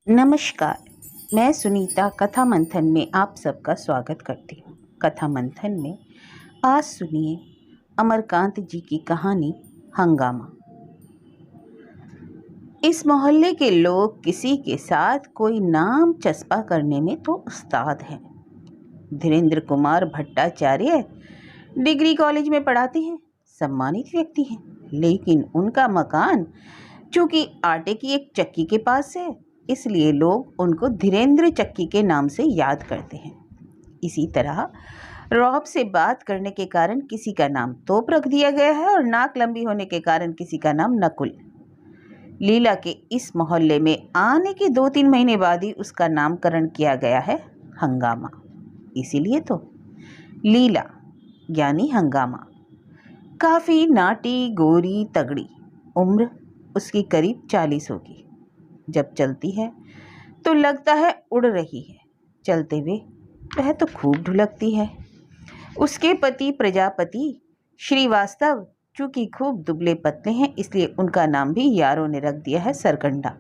नमस्कार। मैं सुनीता कथा मंथन में आप सबका स्वागत करती हूँ। कथा मंथन में आज सुनिए अमरकांत जी की कहानी हंगामा। इस मोहल्ले के लोग किसी के साथ कोई नाम चस्पा करने में तो उस्ताद हैं। धीरेन्द्र कुमार भट्टाचार्य डिग्री कॉलेज में पढ़ाते हैं, सम्मानित व्यक्ति हैं, लेकिन उनका मकान चूंकि आटे की एक चक्की के पास है, इसलिए लोग उनको धीरेन्द्र चक्की के नाम से याद करते हैं। इसी तरह रौब से बात करने के कारण किसी का नाम तोप रख दिया गया है और नाक लंबी होने के कारण किसी का नाम नकुल। लीला के इस मोहल्ले में आने के 2-3 महीने बाद ही उसका नामकरण किया गया है हंगामा। इसीलिए तो लीला यानी हंगामा। काफ़ी नाटी गोरी तगड़ी, उम्र उसकी करीब 40 होगी। जब चलती है तो लगता है उड़ रही है, चलते हुए वह तो खूब ढुलकती है। उसके पति प्रजापति श्रीवास्तव चूंकि खूब दुबले पतले हैं, इसलिए उनका नाम भी यारों ने रख दिया है सरकंडा।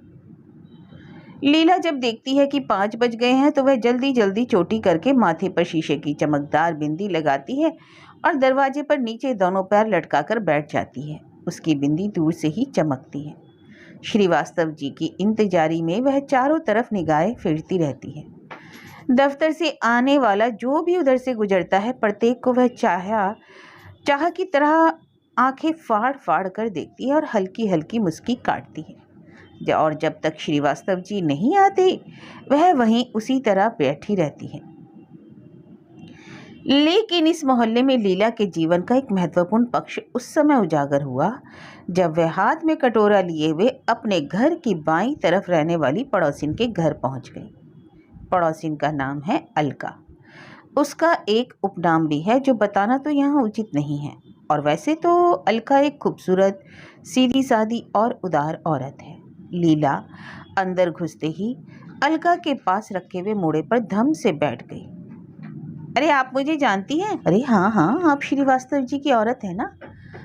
लीला जब देखती है कि 5 बज गए हैं तो वह जल्दी जल्दी चोटी करके माथे पर शीशे की चमकदार बिंदी लगाती है और दरवाजे पर नीचे दोनों पैर लटकाकर बैठ जाती है। उसकी बिंदी दूर से ही चमकती है। श्रीवास्तव जी की इंतजारी में वह चारों तरफ निगाहें फेरती रहती है। दफ्तर से आने वाला जो भी उधर से गुजरता है, प्रत्येक को वह चाह की तरह आंखें फाड़ फाड़ कर देखती है और हल्की हल्की मुस्की काटती है। और जब तक श्रीवास्तव जी नहीं आते, वह वहीं उसी तरह बैठी रहती है। लेकिन इस मोहल्ले में लीला के जीवन का एक महत्वपूर्ण पक्ष उस समय उजागर हुआ जब वह हाथ में कटोरा लिए हुए अपने घर की बाईं तरफ रहने वाली पड़ोसिन के घर पहुंच गई। पड़ोसिन का नाम है अलका। उसका एक उपनाम भी है जो बताना तो यहाँ उचित नहीं है, और वैसे तो अलका एक खूबसूरत, सीधी सादी और उदार औरत है। लीला अंदर घुसते ही अलका के पास रखे हुए मोड़े पर धम से बैठ गई। अरे, आप मुझे जानती हैं? अरे हाँ हाँ, आप श्रीवास्तव जी की औरत है ना?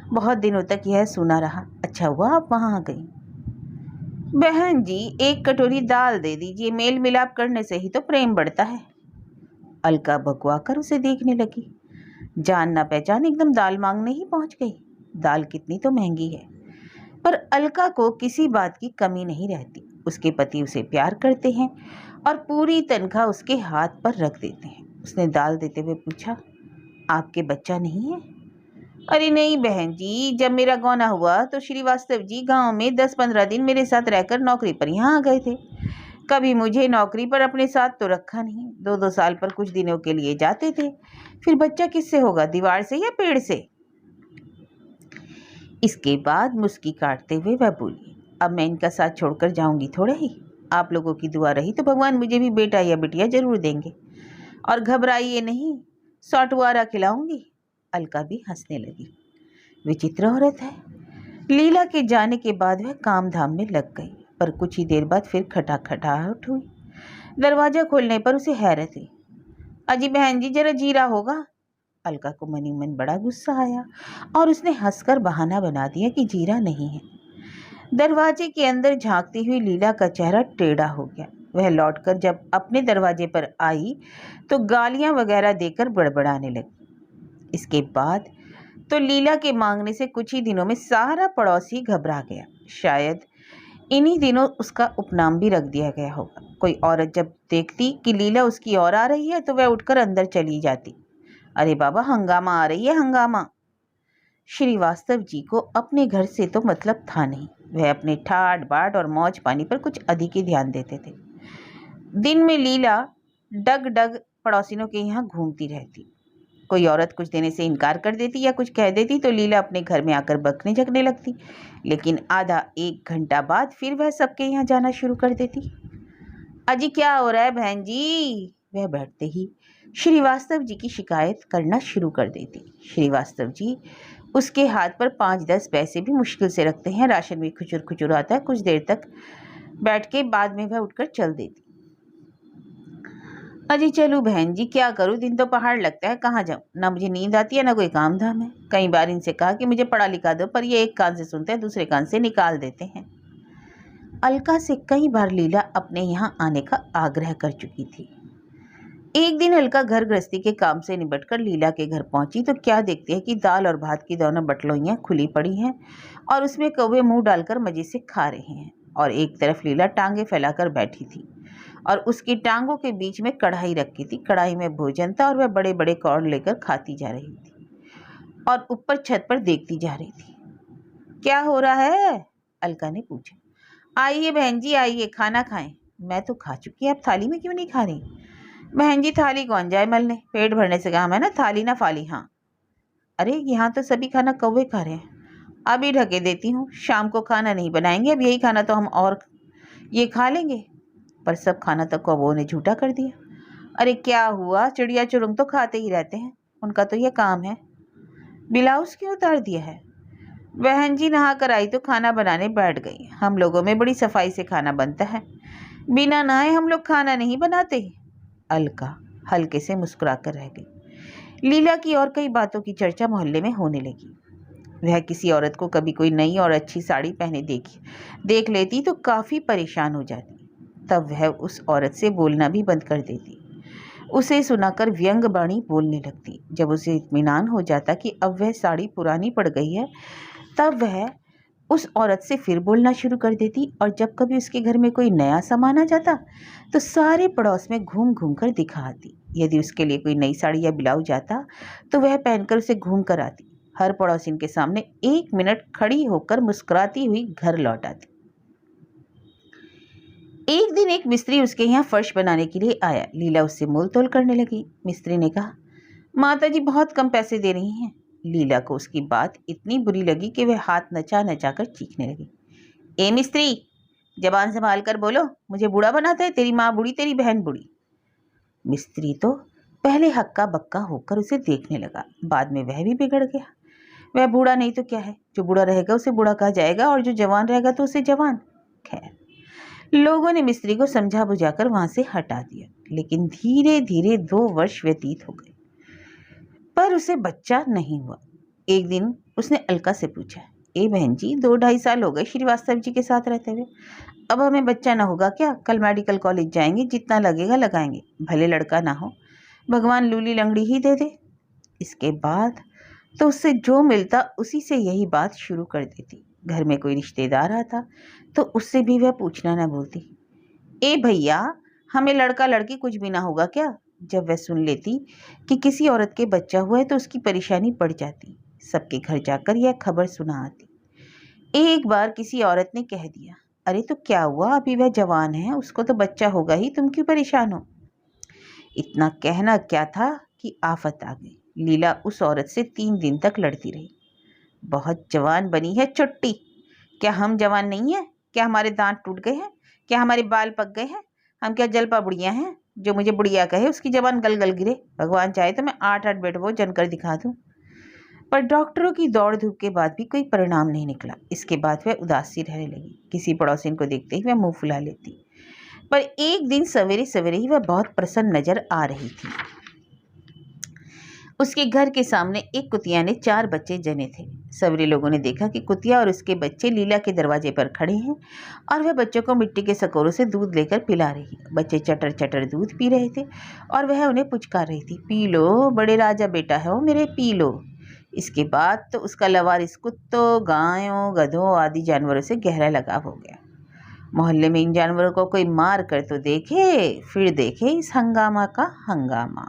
बहुत दिनों तक यह सुना रहा। अच्छा हुआ आप वहाँ आ गई। बहन जी, एक कटोरी दाल दे दीजिए, मेल मिलाप करने से ही तो प्रेम बढ़ता है। अलका बकवा कर उसे देखने लगी। जान ना पहचान एकदम दाल मांगने ही पहुंच गई। दाल कितनी तो महंगी है, पर अलका को किसी बात की कमी नहीं रहती। उसके पति उसे प्यार करते हैं और पूरी तनख्वाह उसके हाथ पर रख देते हैं। उसने दाल देते हुए पूछा, आपके बच्चा नहीं है? अरे नहीं बहन जी, जब मेरा गौना हुआ तो श्रीवास्तव जी गांव में 10-15 दिन मेरे साथ रहकर नौकरी पर यहाँ आ गए थे। कभी मुझे नौकरी पर अपने साथ तो रखा नहीं। 2-2 साल पर कुछ दिनों के लिए जाते थे। फिर बच्चा किससे होगा, दीवार से या पेड़ से? इसके बाद मुस्की काटते हुए वह बोली, अब मैं इनका साथ छोड़कर जाऊंगी थोड़ा ही। आप लोगों की दुआ रही तो भगवान मुझे भी बेटा या बिटिया जरूर देंगे, और घबराइए नहीं, सौटवारा खिलाऊंगी। अलका भी हंसने लगी। विचित्र औरत है। लीला के जाने के बाद वह काम धाम में लग गई, पर कुछ ही देर बाद फिर खटाखटाहट हुई। दरवाजा खोलने पर उसे हैरत हुई। अजी बहन जी, जरा जीरा होगा? अलका को मनी मन बड़ा गुस्सा आया और उसने हंसकर बहाना बना दिया कि जीरा नहीं है। दरवाजे के अंदर झांकती हुई लीला का चेहरा टेढ़ा हो गया। वह लौटकर जब अपने दरवाजे पर आई तो गालियां वगैरह देकर बड़बड़ाने लगी। इसके बाद तो लीला के मांगने से कुछ ही दिनों में सारा पड़ोसी घबरा गया। शायद इन्हीं दिनों उसका उपनाम भी रख दिया गया होगा। कोई औरत जब देखती कि लीला उसकी ओर आ रही है तो वह उठकर अंदर चली जाती। अरे बाबा, हंगामा आ रही है, हंगामा। श्रीवास्तव जी को अपने घर से तो मतलब था नहीं। वह अपने ठाट बाट और मौज पानी पर कुछ अधिक ही ध्यान देते थे। दिन में लीला डग डग पड़ोसिनों के यहाँ घूमती रहती। कोई औरत कुछ देने से इनकार कर देती या कुछ कह देती तो लीला अपने घर में आकर बकने झकने लगती। लेकिन आधा 1 घंटा बाद फिर वह सबके यहाँ जाना शुरू कर देती। अजी क्या हो रहा है बहन जी? वह बैठते ही श्रीवास्तव जी की शिकायत करना शुरू कर देती। श्रीवास्तव जी उसके हाथ पर 5-10 पैसे भी मुश्किल से रखते हैं। राशन भी खुचुर खुचुर आता है। कुछ देर तक बैठ के बाद में वह उठकर चल देती। अजी चलूँ बहन जी, क्या करूँ, दिन तो पहाड़ लगता है, कहाँ जाऊँ? ना मुझे नींद आती है ना कोई काम धाम है। कई बार इनसे कहा कि मुझे पढ़ा लिखा दो, पर ये एक कान से सुनते हैं दूसरे कान से निकाल देते हैं। अलका से कई बार लीला अपने यहाँ आने का आग्रह कर चुकी थी। एक दिन अलका घर गृहस्थी के काम से निपटकर लीला के घर पहुंची तो क्या देखती है कि दाल और भात की दोनों बटलोइयाँ खुली पड़ी हैं और उसमें कौवे मुंह डालकर मजे से खा रहे हैं, और एक तरफ लीला टांगे फैलाकर बैठी थी और उसकी टांगों के बीच में कढ़ाई रखी थी। कढ़ाई में भोजन था और वह बड़े बड़े कौड़ लेकर खाती जा रही थी और ऊपर छत पर देखती जा रही थी। क्या हो रहा है? अलका ने पूछा। आइए बहन जी, आइए, खाना खाएं। मैं तो खा चुकी, आप थाली में क्यों नहीं खा रही? बहन जी, थाली कौन जाए मलने, पेट भरने से काम है ना, थाली ना फाली। हाँ, अरे यहाँ तो सभी खाना कौवे खा रहे हैं, अभी ढके देती हूँ, शाम को खाना नहीं बनाएंगे, अब यही खाना तो हम और ये खा लेंगे। पर सब खाना तो कौवों ने झूठा कर दिया। अरे क्या हुआ, चिड़िया चुरुंग तो खाते ही रहते हैं, उनका तो यह काम है। ब्लाउज क्यों उतार दिया है? बहन जी नहा कर आई तो खाना बनाने बैठ गई। हम लोगों में बड़ी सफाई से खाना बनता है, बिना नहाए हम लोग खाना नहीं बनाते। अलका हल्के से मुस्कुराकर रह गई। लीला की और कई बातों की चर्चा मोहल्ले में होने लगी। वह किसी औरत को कभी कोई नई और अच्छी साड़ी पहने देख लेती तो काफ़ी परेशान हो जाती। तब वह उस औरत से बोलना भी बंद कर देती, उसे सुनाकर व्यंग बाणी बोलने लगती। जब उसे इत्मीनान हो जाता कि अब वह साड़ी पुरानी पड़ गई है, तब वह उस औरत से फिर बोलना शुरू कर देती, और जब कभी उसके घर में कोई नया सामान आ जाता तो सारे पड़ोस में घूम घूम कर दिखाती। यदि उसके लिए कोई नई साड़ी या ब्लाउज आता तो वह पहनकर उसे घूम कर आती, हर पड़ोसिन के सामने 1 मिनट खड़ी होकर मुस्कुराती हुई घर लौट आती। एक दिन एक मिस्त्री उसके यहाँ फर्श बनाने के लिए आया। लीला उससे मोल तोल करने लगी। मिस्त्री ने कहा, माता जी बहुत कम पैसे दे रही हैं। लीला को उसकी बात इतनी बुरी लगी कि वह हाथ नचा नचा कर चीखने लगी। ए मिस्त्री, जबान संभाल कर बोलो, मुझे बूढ़ा बनाता है? तेरी माँ बूढ़ी, तेरी बहन बूढ़ी। मिस्त्री तो पहले हक्का बक्का होकर उसे देखने लगा, बाद में वह भी बिगड़ गया। वह बूढ़ा नहीं तो क्या है, जो बूढ़ा रहेगा उसे बूढ़ा कहा जाएगा और जो जवान रहेगा तो उसे जवान। खैर, लोगों ने मिस्त्री को समझा बुझाकर वहां से हटा दिया, लेकिन धीरे धीरे 2 वर्ष व्यतीत हो गए पर उसे बच्चा नहीं हुआ। एक दिन उसने अलका से पूछा, ए बहन जी, 2-2.5 साल हो गए श्रीवास्तव जी के साथ रहते हुए, अब हमें बच्चा ना होगा क्या? कल मेडिकल कॉलेज जाएंगे, जितना लगेगा लगाएंगे, भले लड़का ना हो, भगवान लूली लंगड़ी ही दे दे। इसके बाद तो उससे जो मिलता उसी से यही बात शुरू कर देती। घर में कोई रिश्तेदार आता तो उससे भी वह पूछना न भूलती, ए भैया, हमें लड़का लड़की कुछ भी ना होगा क्या? जब वह सुन लेती कि किसी औरत के बच्चा हुआ है तो उसकी परेशानी बढ़ जाती। सबके घर जाकर यह खबर सुना आती। एक बार किसी औरत ने कह दिया, अरे तो क्या हुआ, अभी वह जवान है, उसको तो बच्चा होगा ही, तुम क्यों परेशान हो? इतना कहना क्या था कि आफत आ गई। लीला उस औरत से 3 दिन तक लड़ती रही। बहुत जवान बनी है चुट्टी, क्या हम जवान नहीं है? क्या हमारे दांत टूट गए हैं? क्या हमारे बाल पक गए हैं? हम क्या जलपा बुढ़िया हैं? जो मुझे बुढ़िया कहे उसकी जबान गल गल गिरे। भगवान चाहे तो मैं 8-8 बेटवो जनकर दिखा दूं। पर डॉक्टरों की दौड़ धूप के बाद भी कोई परिणाम नहीं निकला। इसके बाद वह उदास सी रहने लगी। किसी पड़ोसिन को देखते ही वह मुंह फुला लेती। पर एक दिन सवेरे सवेरे ही वह बहुत प्रसन्न नजर आ रही थी। उसके घर के सामने एक कुतिया ने 4 बच्चे जने थे। सवेरे लोगों ने देखा कि कुतिया और उसके बच्चे लीला के दरवाजे पर खड़े हैं और वह बच्चों को मिट्टी के सकोरों से दूध लेकर पिला रही है। बच्चे चटर चटर दूध पी रहे थे और वह उन्हें पुचकार रही थी, पी लो, बड़े राजा बेटा है वो मेरे, पी लो। इसके बाद तो उसका लवारिस कुत्तों, गायों, गधों आदि जानवरों से गहरा लगाव हो गया। मोहल्ले में इन जानवरों को कोई मार कर तो देखे, फिर देखे इस हंगामा का हंगामा।